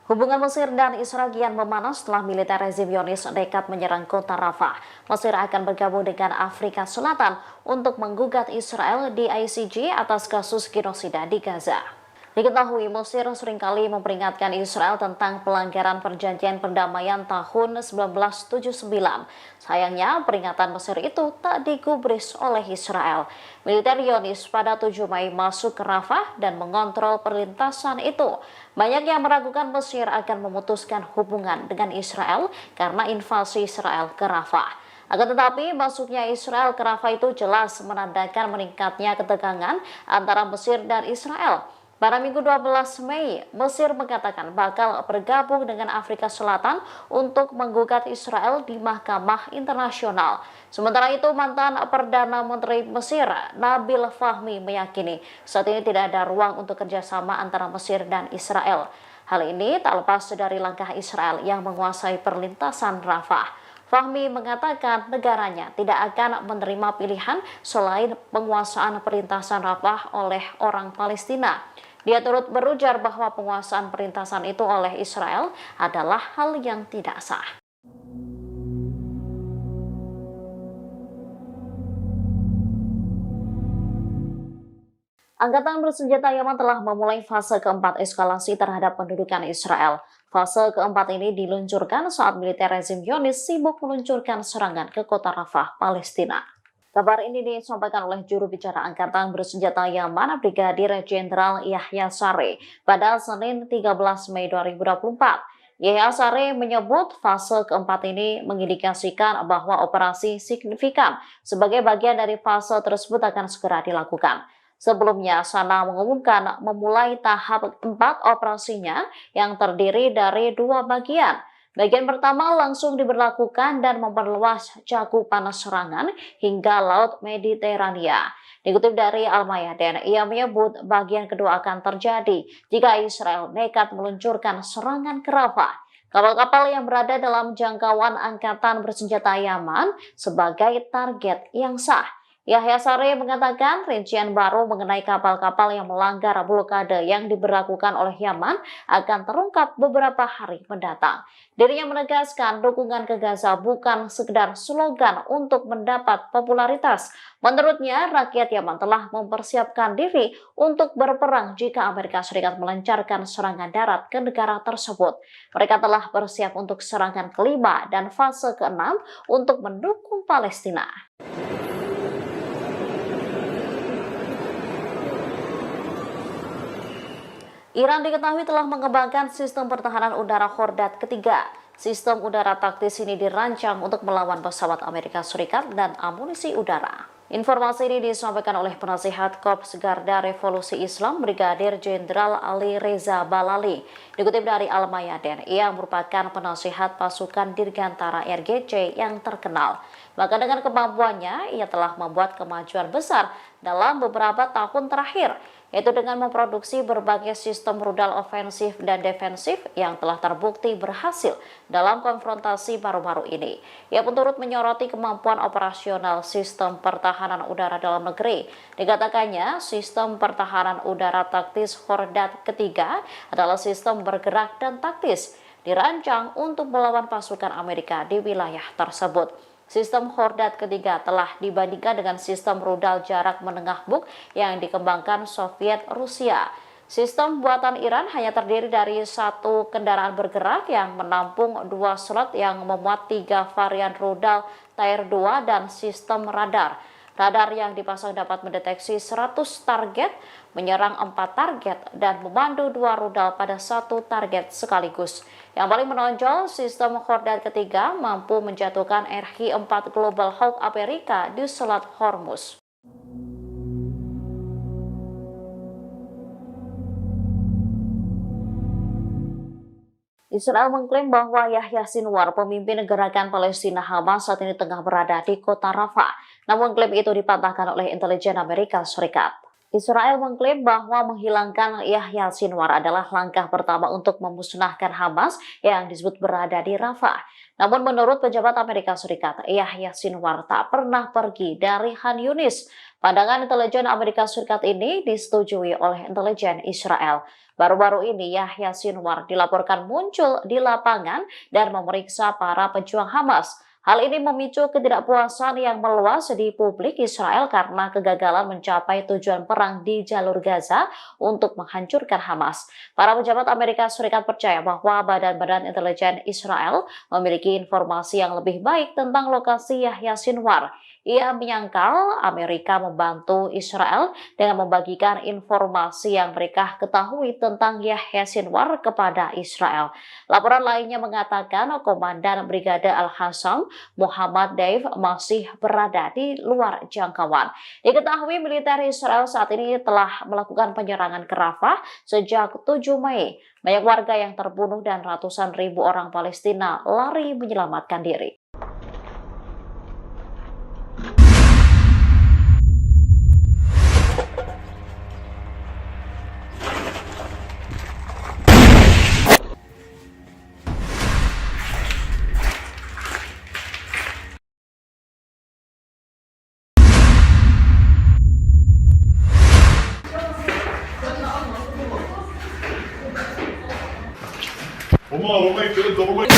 Hubungan Mesir dan Israel kian memanas setelah militer rezim Zionis nekat menyerang kota Rafah. Mesir akan bergabung dengan Afrika Selatan untuk menggugat Israel di ICJ atas kasus genosida di Gaza. Diketahui Mesir seringkali memperingatkan Israel tentang pelanggaran perjanjian perdamaian tahun 1979. Sayangnya, peringatan Mesir itu tak digubris oleh Israel. Militer Zionis pada 7 Mei masuk ke Rafah dan mengontrol perlintasan itu. Banyak yang meragukan Mesir akan memutuskan hubungan dengan Israel karena invasi Israel ke Rafah. Akan tetapi, masuknya Israel ke Rafah itu jelas menandakan meningkatnya ketegangan antara Mesir dan Israel. Pada Minggu 12 Mei, Mesir mengatakan bakal bergabung dengan Afrika Selatan untuk menggugat Israel di Mahkamah Internasional. Sementara itu, mantan Perdana Menteri Mesir, Nabil Fahmi, meyakini saat ini tidak ada ruang untuk kerjasama antara Mesir dan Israel. Hal ini tak lepas dari langkah Israel yang menguasai perlintasan Rafah. Fahmi mengatakan negaranya tidak akan menerima pilihan selain penguasaan perlintasan Rafah oleh orang Palestina. Dia turut berujar bahwa penguasaan perlintasan itu oleh Israel adalah hal yang tidak sah. Angkatan bersenjata Yaman telah memulai fase keempat eskalasi terhadap pendudukan Israel. Fase keempat ini diluncurkan saat militer rezim Zionis sibuk meluncurkan serangan ke kota Rafah, Palestina. Kabar ini disampaikan oleh juru bicara Angkatan Bersenjata Yaman, Brigadir Jenderal Yahya Saree, pada Senin 13 Mei 2024. Yahya Saree menyebut fase keempat ini mengindikasikan bahwa operasi signifikan sebagai bagian dari fase tersebut akan segera dilakukan. Sebelumnya, Sana mengumumkan memulai tahap 4 operasinya yang terdiri dari 2 bagian. Bagian pertama langsung diberlakukan dan memperluas cakupan serangan hingga Laut Mediterania. Dikutip dari Al-Mayadin, ia menyebut bagian kedua akan terjadi jika Israel nekat meluncurkan serangan ke Rafah. Kapal-kapal yang berada dalam jangkauan Angkatan Bersenjata Yaman sebagai target yang sah. Yahya Saree mengatakan rincian baru mengenai kapal-kapal yang melanggar blokade yang diberlakukan oleh Yaman akan terungkap beberapa hari mendatang. Dirinya menegaskan dukungan ke Gaza bukan sekedar slogan untuk mendapat popularitas. Menurutnya, rakyat Yaman telah mempersiapkan diri untuk berperang jika Amerika Serikat melancarkan serangan darat ke negara tersebut. Mereka telah bersiap untuk serangan kelima dan fase keenam untuk mendukung Palestina. Iran diketahui telah mengembangkan sistem pertahanan udara Khordad ketiga. Sistem udara taktis ini dirancang untuk melawan pesawat Amerika Serikat dan amunisi udara. Informasi ini disampaikan oleh penasihat Korps Garda Revolusi Islam Brigadir Jenderal Ali Reza Balali. Dikutip dari Al-Mayadin, ia merupakan penasihat pasukan Dirgantara RGC yang terkenal. Maka dengan kemampuannya, ia telah membuat kemajuan besar dalam beberapa tahun terakhir, yaitu dengan memproduksi berbagai sistem rudal ofensif dan defensif yang telah terbukti berhasil dalam konfrontasi baru-baru ini. Ia pun turut menyoroti kemampuan operasional sistem pertahanan udara dalam negeri. Dikatakannya, sistem pertahanan udara taktis Khordad ketiga adalah sistem bergerak dan taktis, dirancang untuk melawan pasukan Amerika di wilayah tersebut. Sistem Khordad ketiga telah dibandingkan dengan sistem rudal jarak menengah Buk yang dikembangkan Soviet Rusia. Sistem buatan Iran hanya terdiri dari satu kendaraan bergerak yang menampung 2 slot yang memuat 3 varian rudal Tier 2 dan sistem radar. Radar yang dipasang dapat mendeteksi 100 target, menyerang 4 target, dan memandu 2 rudal pada 1 target sekaligus. Yang paling menonjol, sistem Khordad ketiga mampu menjatuhkan RH-4 Global Hawk Amerika di Selat Hormuz. Israel mengklaim bahwa Yahya Sinwar, pemimpin gerakan Palestina Hamas, saat ini tengah berada di kota Rafah. Namun klaim itu dipatahkan oleh intelijen Amerika Serikat. Israel mengklaim bahwa menghilangkan Yahya Sinwar adalah langkah pertama untuk memusnahkan Hamas yang disebut berada di Rafah. Namun menurut pejabat Amerika Serikat, Yahya Sinwar tak pernah pergi dari Khan Yunis. Pandangan intelijen Amerika Serikat ini disetujui oleh intelijen Israel. Baru-baru ini Yahya Sinwar dilaporkan muncul di lapangan dan memeriksa para pejuang Hamas. Hal ini memicu ketidakpuasan yang meluas di publik Israel karena kegagalan mencapai tujuan perang di jalur Gaza untuk menghancurkan Hamas. Para pejabat Amerika Serikat percaya bahwa badan-badan intelijen Israel memiliki informasi yang lebih baik tentang lokasi Yahya Sinwar. Ia menyangkal Amerika membantu Israel dengan membagikan informasi yang mereka ketahui tentang Yahya Sinwar kepada Israel. Laporan lainnya mengatakan Komandan Brigade Al-Hassam Muhammad Daif masih berada di luar jangkauan. Diketahui militer Israel saat ini telah melakukan penyerangan ke Rafah sejak 7 Mei. Banyak warga yang terbunuh dan ratusan ribu orang Palestina lari menyelamatkan diri. والله رميت انت رميت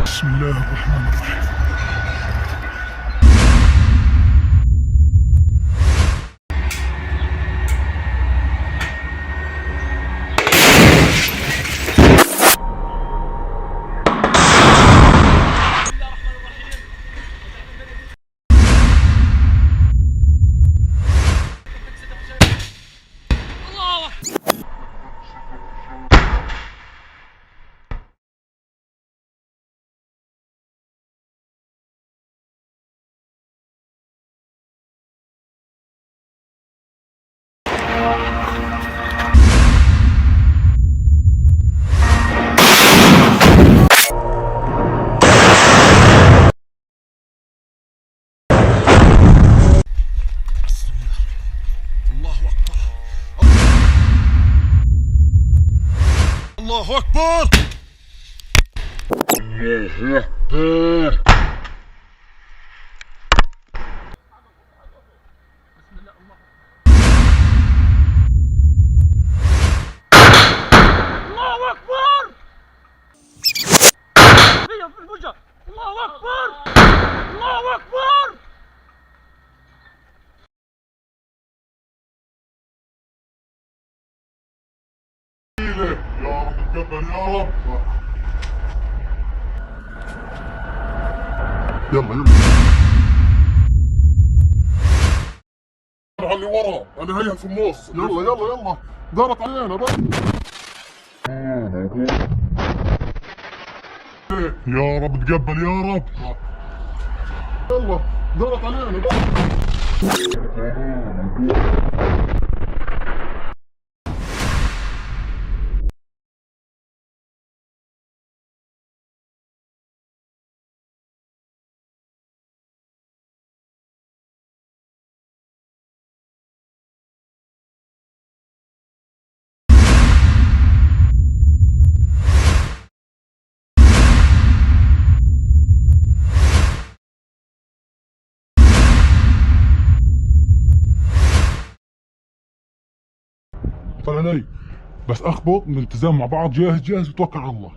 بسم الله الرحمن الرحيم. الله أكبر. الله أكبر. الله أكبر. هي في الوجه. الله أكبر. الله أكبر. يا رب تقبل يا رب. يلا على اللي ورا، انا هيها في النص. يلا يلا يلا دارت علينا بقى. يا رب تقبل يا رب. يلا دارت علينا بقى. طلعني بس اخبط من الالتزام مع بعض. جاهز جاهز وتوكل على الله.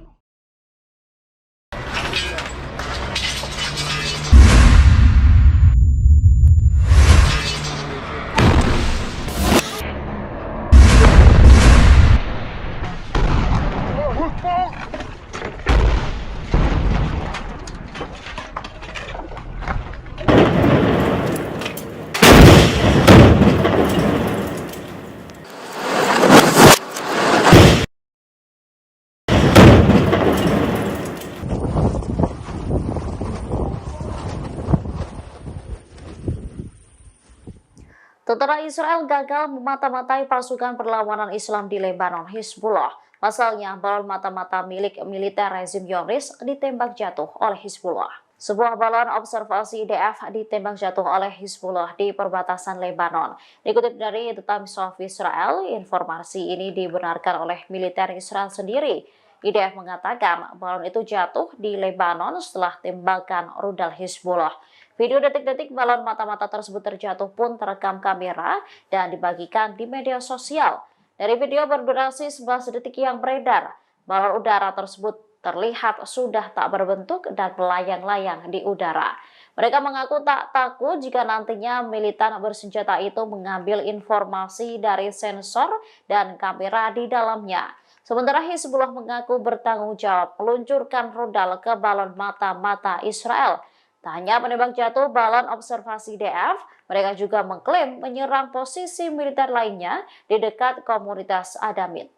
Tentara Israel gagal memata-matai pasukan perlawanan Islam di Lebanon, Hizbullah. Pasalnya, balon mata-mata milik militer rezim Zionis ditembak jatuh oleh Hizbullah. Sebuah balon observasi IDF ditembak jatuh oleh Hizbullah di perbatasan Lebanon. Dikutip dari The Times of Israel, informasi ini dibenarkan oleh militer Israel sendiri. IDF mengatakan balon itu jatuh di Lebanon setelah tembakan rudal Hizbullah. Video detik-detik balon mata-mata tersebut terjatuh pun terekam kamera dan dibagikan di media sosial. Dari video berdurasi 11 detik yang beredar, balon udara tersebut terlihat sudah tak berbentuk dan melayang-layang di udara. Mereka mengaku tak takut jika nantinya militan bersenjata itu mengambil informasi dari sensor dan kamera di dalamnya. Sementara Hizbullah mengaku bertanggung jawab meluncurkan rudal ke balon mata-mata Israel. Tak hanya menembak jatuh balon observasi IDF, mereka juga mengklaim menyerang posisi militer lainnya di dekat komunitas Adamit.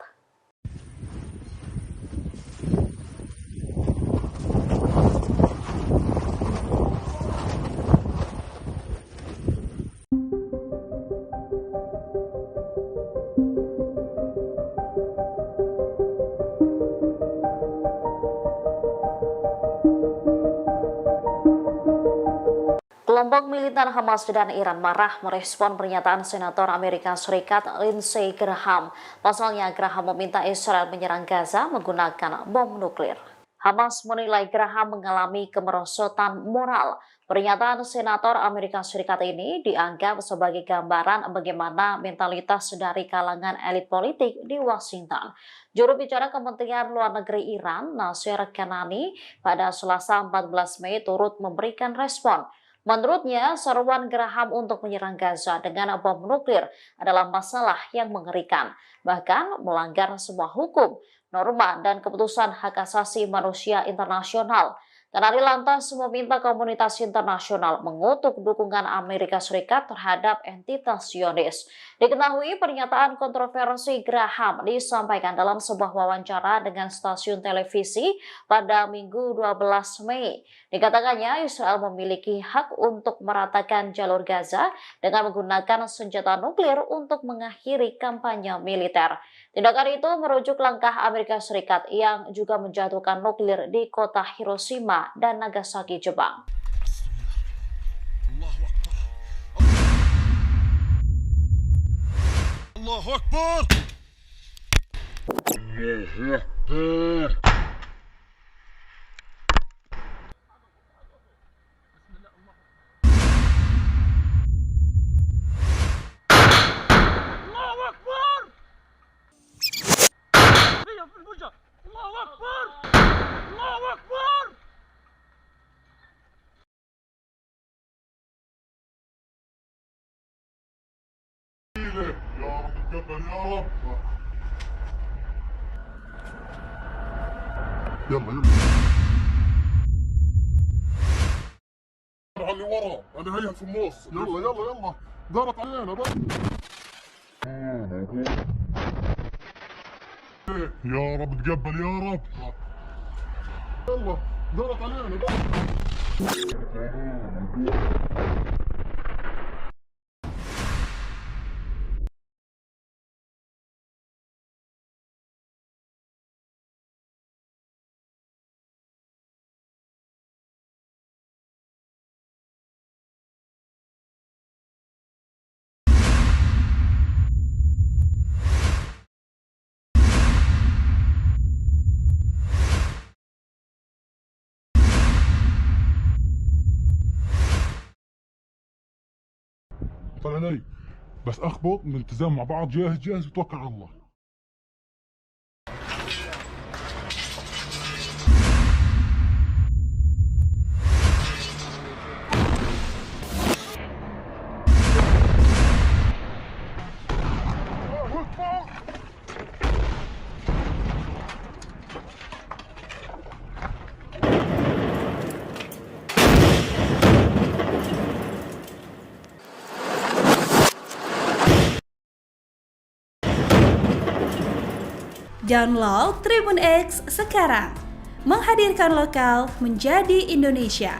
Kelompok militer Hamas dan Iran marah merespon pernyataan Senator Amerika Serikat Lindsey Graham. Pasalnya, Graham meminta Israel menyerang Gaza menggunakan bom nuklir. Hamas menilai Graham mengalami kemerosotan moral. Pernyataan Senator Amerika Serikat ini dianggap sebagai gambaran bagaimana mentalitas dari kalangan elit politik di Washington. Juru bicara Kementerian Luar Negeri Iran, Nasir Kanani, pada Selasa 14 Mei turut memberikan respon. Menurutnya, seruan Graham untuk menyerang Gaza dengan bom nuklir adalah masalah yang mengerikan, bahkan melanggar semua hukum, norma, dan keputusan hak asasi manusia internasional. Kanani lantas meminta komunitas internasional mengutuk dukungan Amerika Serikat terhadap entitas Zionis. Diketahui pernyataan kontroversi Graham disampaikan dalam sebuah wawancara dengan stasiun televisi pada Minggu 12 Mei. Dikatakannya Israel memiliki hak untuk meratakan jalur Gaza dengan menggunakan senjata nuklir untuk mengakhiri kampanye militer. Tindakan itu merujuk langkah Amerika Serikat yang juga menjatuhkan nuklir di kota Hiroshima dan Nagasaki, Jepang. Allahu Akbar. Allahu Akbar. يا رب تقبل يا رب. يلا على اللي ورا، انا هيها في النص. يلا دارت علينا بس. يا رب تقبل يا رب. يلا دارت علينا بس. طلع علي بس اخبط نلتزم مع بعض. جاهز وتوكل على الله. Download Tribun X sekarang, menghadirkan lokal menjadi Indonesia.